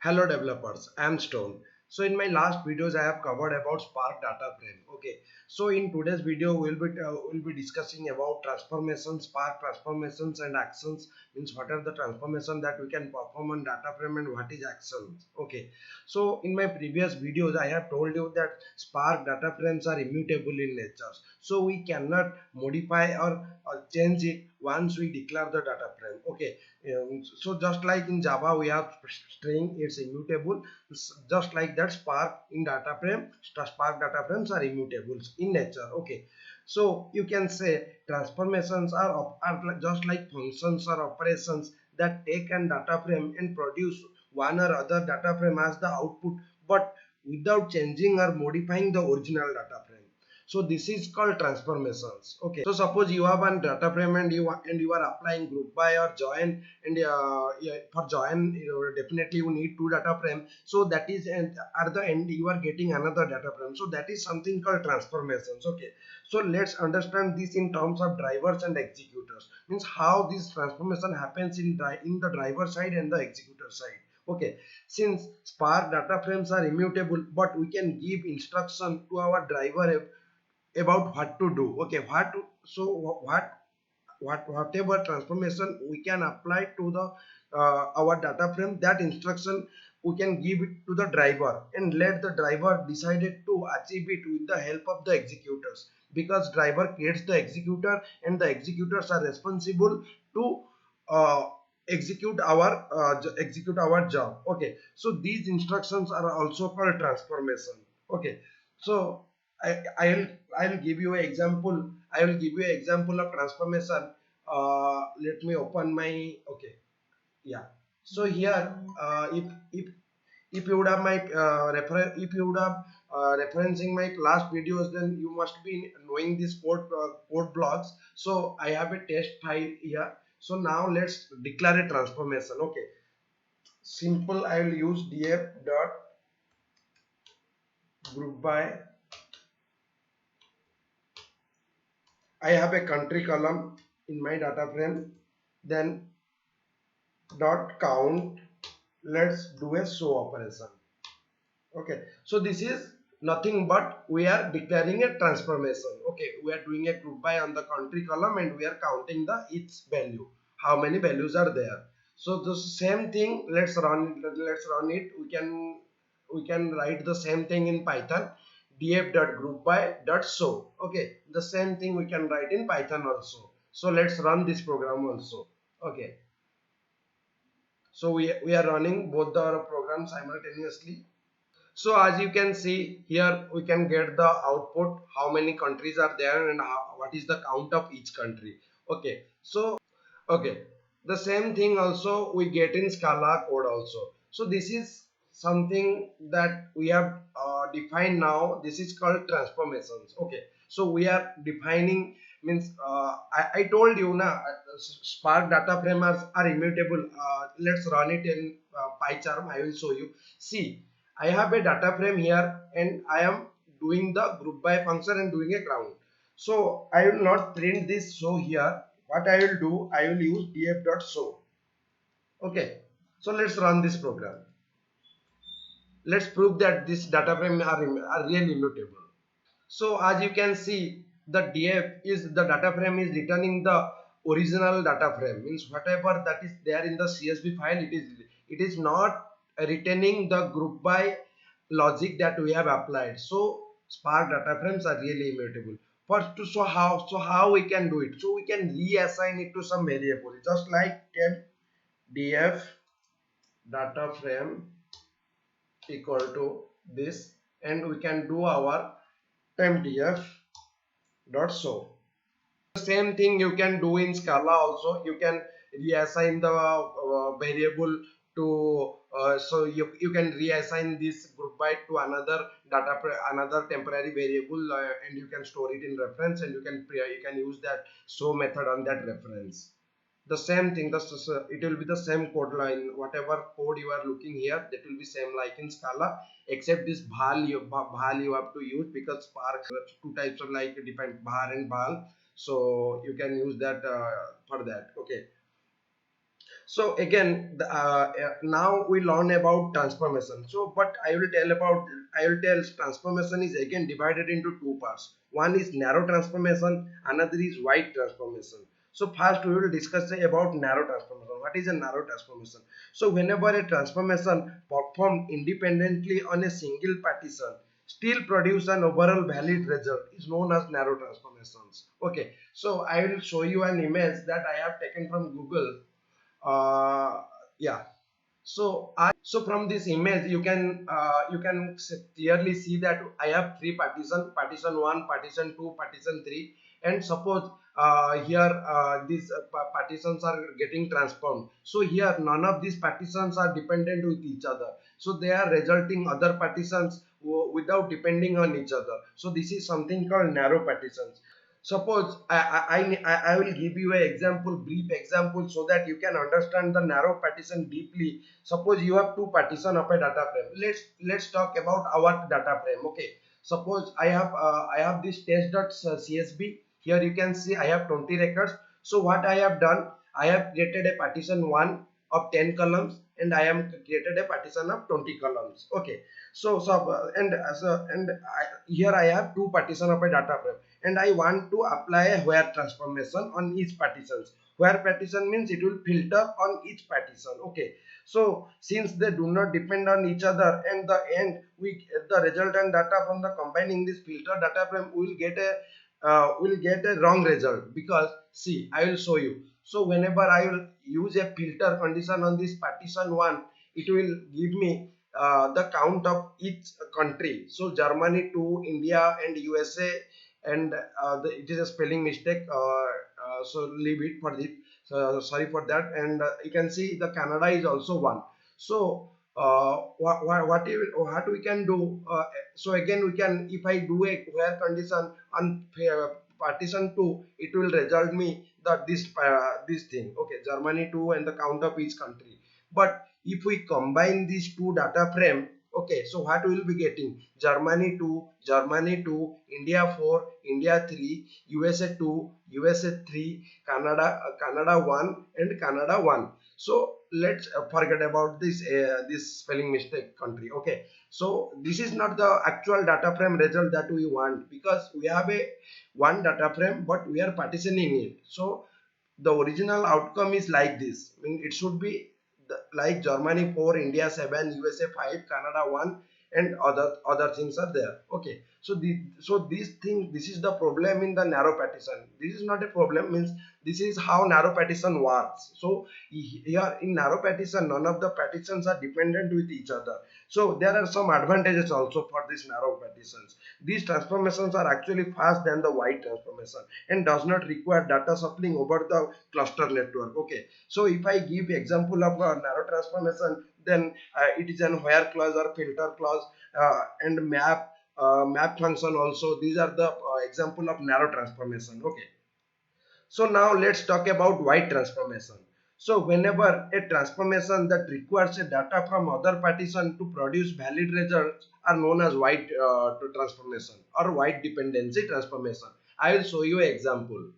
Hello developers, I am Stone. So in my last videos I have covered about Spark data frame. Okay. So in today's video we'll be discussing about transformations, Spark transformations and actions. Means what are the transformation that we can perform on data frame and what is actions. Okay. So in my previous videos I have told you that Spark data frames are immutable in nature. So we cannot modify or change it once we declare the data frame. Okay. So just like in Java we have string, it's immutable. Just like that, Spark in data frame, Spark data frames are immutable in nature. Okay, so you can say transformations are just like functions or operations that take an data frame and produce one or other data frame as the output, but without changing or modifying the original data frame. So this is called transformations. Okay, so suppose you have one data frame and you are applying group by or join, and yeah, for join definitely you need two data frame. So that is, and at the end you are getting another data frame. So that is something called transformations. Okay, so let's understand this in terms of drivers and executors. Means how this transformation happens in the driver side and the executor side. Okay, since Spark data frames are immutable, but we can give instruction to our driver about what to do. Okay, whatever transformation we can apply to the our data frame, that instruction we can give it to the driver and let the driver decided to achieve it with the help of the executors, because driver creates the executor and the executors are responsible to uh, execute our job. Okay, so these instructions are also called transformation. Okay, so I, I'll I'll give you an example. I will give you an example of transformation. Let me open my. Okay, yeah. So here, if you would have my if you would have referencing my last videos, then you must be knowing this code blocks. So I have a test file here. So now let's declare a transformation. Okay, simple. I will use df dot group by. I have a country column in my data frame. Then dot count. Let's do a show operation. Okay, so this is nothing but we are declaring a transformation. Okay, we are doing a group by on the country column and we are counting the each value, how many values are there. So the same thing, let's run it. We can write the same thing in Python, df.groupby.show. Okay, the same thing we can write in Python also. So let's run this program also. Okay, so we are running both the programs simultaneously. So as you can see here, we can get the output, how many countries are there and what is the count of each country. Okay, so okay, the same thing also we get in Scala code also. So this is something that we have defined now. This is called transformations. Okay, so we are defining, means I told you na, Spark data frames are immutable. Let's run it in PyCharm. I will show you. See, I have a data frame here and I am doing the group by function and doing a count. So I will not print this show here. What I will do, I will use df.show. Okay, so let's run this program. Let's prove that this data frame are really immutable. So as you can see, the df is the data frame is returning the original data frame, means whatever that is there in the CSV file, it is not returning the group by logic that we have applied. So Spark data frames are really immutable. First, so how we can do it? So we can reassign it to some variable, just like temp df data frame equal to this, and we can do our temp df dot show. The same thing you can do in Scala also. You can reassign the variable to so you can reassign this group byte to another temporary variable, and you can store it in reference, and you can use that show method on that reference. The same thing, it will be the same code line. Whatever code you are looking here, that will be same like in Scala, except this bhal you have to use, because Spark two types of like different bar and bhal. So you can use that for that. Okay, So again, now we learn about transformation. So, but I will tell transformation is again divided into two parts. One is narrow transformation, another is wide transformation. So first we will discuss about narrow transformation. What is a narrow transformation? So whenever a transformation performed independently on a single partition still produce an overall valid result is known as narrow transformations. Okay, so I will show you an image that I have taken from Google. Yeah, so from this image you can clearly see that I have three partition 1, partition 2, partition 3, and suppose here these partitions are getting transformed. So here none of these partitions are dependent with each other, so they are resulting other partitions without depending on each other. So this is something called narrow partitions. Suppose I will give you an example, brief example, so that you can understand the narrow partition deeply. Suppose you have two partition of a data frame. Let's talk about our data frame. Okay. Suppose I have this test.csv. Here you can see I have 20 records. So what I have done, I have created a partition 1 of 10 columns, and I am created a partition of 20 columns. Okay. Here I have two partition of a data frame, and I want to apply a where transformation on each partitions. Where partition means it will filter on each partition. Okay, so since they do not depend on each other, and the end we the resultant data from the combining this filter data frame will get a wrong result, because see I will show you. So whenever I will use a filter condition on this partition 1, it will give me the count of each country. So Germany 2, India and USA, and it is a spelling mistake, so leave it for it. So sorry for that. And you can see the Canada is also one. So what we can do, so again we can, if I do a where condition on partition 2, it will result me that this thing, okay, Germany 2 and the count of each country. But if we combine these two data frame, okay, so what we will be getting? Germany 2, Germany 2, India 4, India 3, USA 2, USA 3, Canada 1, and Canada 1. So let's forget about this spelling mistake country. Okay, so this is not the actual data frame result that we want, because we have a one data frame but we are partitioning it. So the original outcome is like this. I mean, it should be like Germany 4, India 7, USA 5, Canada 1, and other things are there. Okay, so this is the problem in the narrow partition. This is not a problem, means this is how narrow partition works. So here in narrow partition, none of the partitions are dependent with each other. So there are some advantages also for these narrow partitions. These transformations are actually fast than the wide transformation, and does not require data shuffling over the cluster network. Okay, so if I give example of a narrow transformation, then it is an where clause or filter clause, and map function also. These are the example of narrow transformation. Okay, so now let's talk about wide transformation. So whenever a transformation that requires a data from other partition to produce valid results are known as wide transformation or wide dependency transformation. I will show you an example.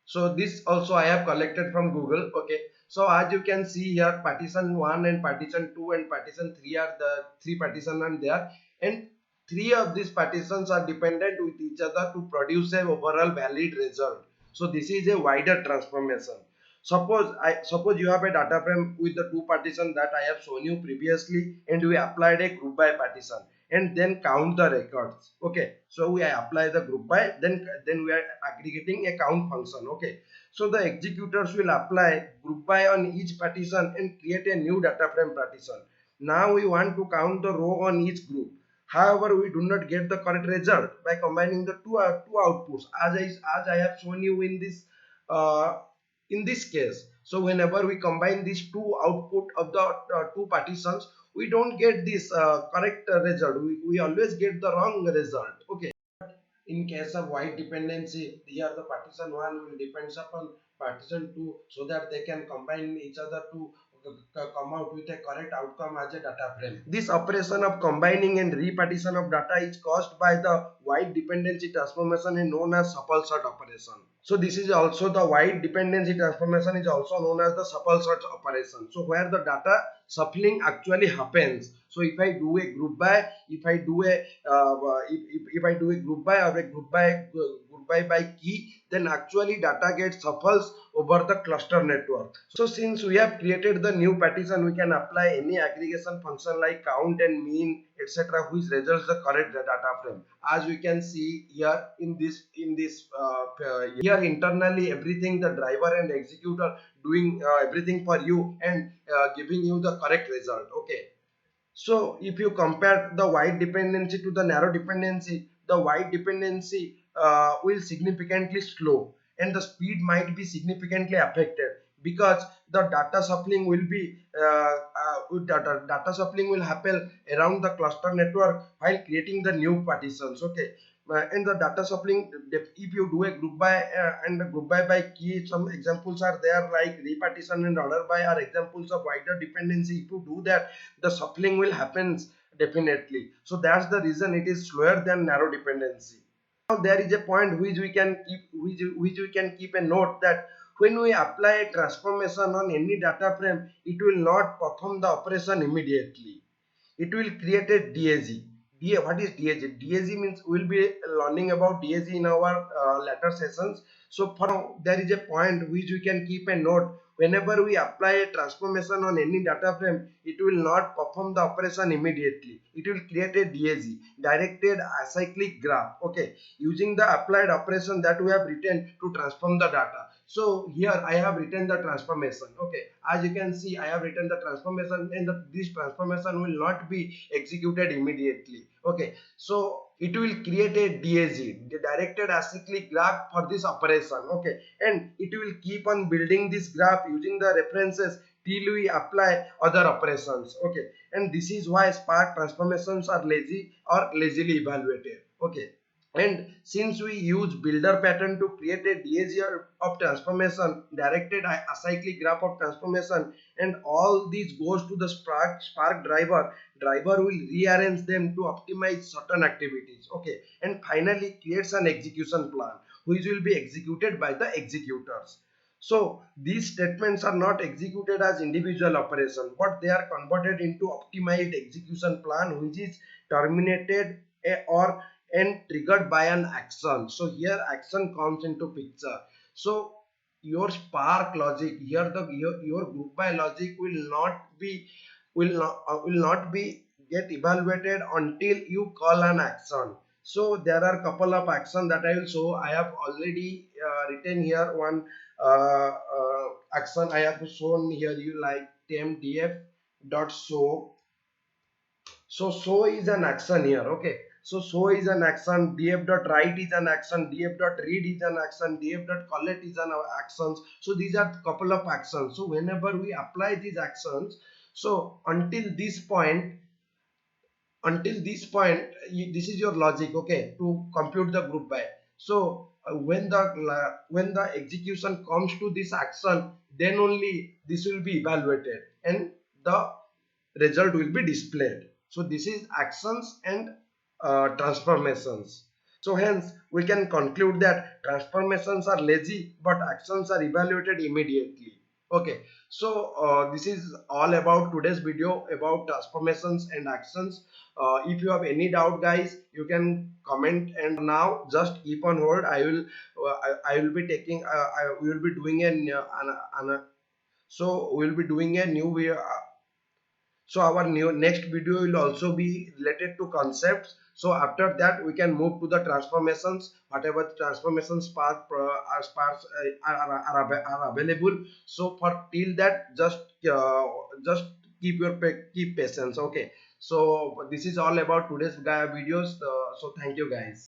So this also I have collected from Google. Okay, so as you can see here, partition 1 and partition 2 and partition 3 are the three partitions are there, and three of these partitions are dependent with each other to produce a overall valid result. So this is a wider transformation. Suppose you have a data frame with the two partitions that I have shown you previously, and we applied a group by partition and then count the records. Okay, so we apply the group by, then we are aggregating a count function. Okay, so the executors will apply group by on each partition and create a new data frame partition. Now we want to count the row on each group. However, we do not get the correct result by combining the two outputs, as I have shown you uh, in this case. So whenever we combine these two output of the two partitions, we don't get this correct result. We always get the wrong result. Okay, in case of wide dependency, here the partition 1 will depends upon partition 2, so that they can combine each other to come out with a correct outcome as a data frame. This operation of combining and repartition of data is caused by the wide dependency transformation and known as shuffle sort operation. So this is also the wide dependency transformation is also known as the shuffle search operation. So where the data shuffling actually happens. So if I do a group by, if I do a if I do a group by or a group by key, then actually data gets shuffles over the cluster network. So since we have created the new partition, we can apply any aggregation function like count and mean, etc., which results the correct data frame. As we can see here here internally everything the driver and executor doing everything for you and giving you the correct result. Okay, so if you compare the wide dependency to the narrow dependency, the wide dependency will significantly slow and the speed might be significantly affected because the data shuffling will be data shuffling will happen around the cluster network while creating the new partitions. Okay, and the data shuffling, if you do a group by and a group by key, some examples are there like repartition and order by are examples of wider dependency. If you do that, the shuffling will happen definitely. So that's the reason it is slower than narrow dependency. Now there is a point which we can keep a note that when we apply a transformation on any data frame, it will not perform the operation immediately. It will create a DAG. What is DAG? DAG means we'll be learning about DAG in our later sessions. So for now, there is a point which we can keep a note. Whenever we apply a transformation on any data frame, it will not perform the operation immediately. It will create a DAG, directed acyclic graph. Okay, using the applied operation that we have written to transform the data. So here I have written the transformation. Okay, as you can see, I have written the transformation and this transformation will not be executed immediately. Okay, so it will create a DAG, the directed acyclic graph for this operation. Okay, and it will keep on building this graph using the references till we apply other operations. Okay, and this is why Spark transformations are lazy or lazily evaluated. Okay, and since we use builder pattern to create a DAG of transformation, directed acyclic graph of transformation, and all these goes to the Spark driver will rearrange them to optimize certain activities. Okay, and finally creates an execution plan which will be executed by the executors. So these statements are not executed as individual operation, but they are converted into optimized execution plan which is terminated or and triggered by an action. So here action comes into picture. So your Spark logic here, your group by logic will not be get evaluated until you call an action. So there are couple of action that I will show. I have already written here one action I have shown here you like temp dot show. So show is an action here. Okay, so show is an action, df dot write is an action, df dot read is an action, df dot collect is an actions. So these are couple of actions. So whenever we apply these actions, so until this point this is your logic, okay, to compute the group by. So when the execution comes to this action, then only this will be evaluated and the result will be displayed. So this is actions and transformations. So hence we can conclude that transformations are lazy but actions are evaluated immediately. Okay, so this is all about today's video about transformations and actions. If you have any doubt guys, you can comment, and now just keep on hold. I will be taking we will be doing so we will be doing a new way. So our new next video will also be related to concepts. So after that we can move to the transformations, whatever transformations parts are available. So for till that just keep patience. Okay, so this is all about today's videos. So thank you guys.